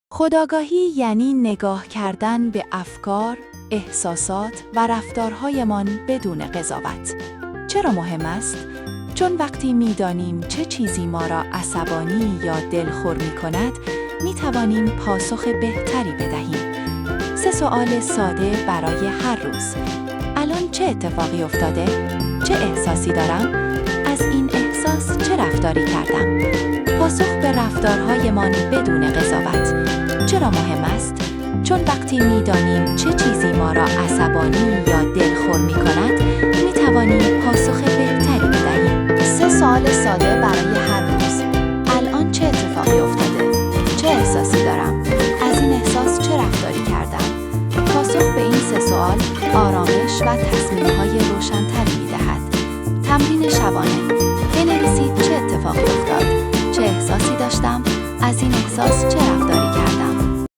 خودآگاهی یعنی نگاه کردن به افکار، احساسات و رفتارهایمان بدون قضاوت. چرا مهم است؟ چون وقتی می‌دانیم چه چیزی ما را عصبانی یا دلخور می‌کند، می‌توانیم پاسخ بهتری بدهیم. 3 سوال ساده برای هر روز. الان چه اتفاقی افتاده؟ چه احساسی دارم؟ از این احساس چه رفتاری کردم؟ پاسخ به رفتارهایمان بدون قضاوت. چرا مهم است؟ چون وقتی می‌دانیم چه چیزی ما را عصبانی یا دلخور می‌کند، می‌توانیم پاسخ بهتری بدهیم. 3 سوال ساده برای هر روز. الان چه اتفاقی افتاده؟ چه احساسی دارم؟ از این احساس چه رفتاری کردم؟ پاسخ به این 3 سوال آرامش و تصمیم‌های روشن‌تری می‌دهد. تمرین شبانه. بنویسید چه اتفاقی افتاد؟ چه احساسی داشتم؟ از این احساس چه رفتاری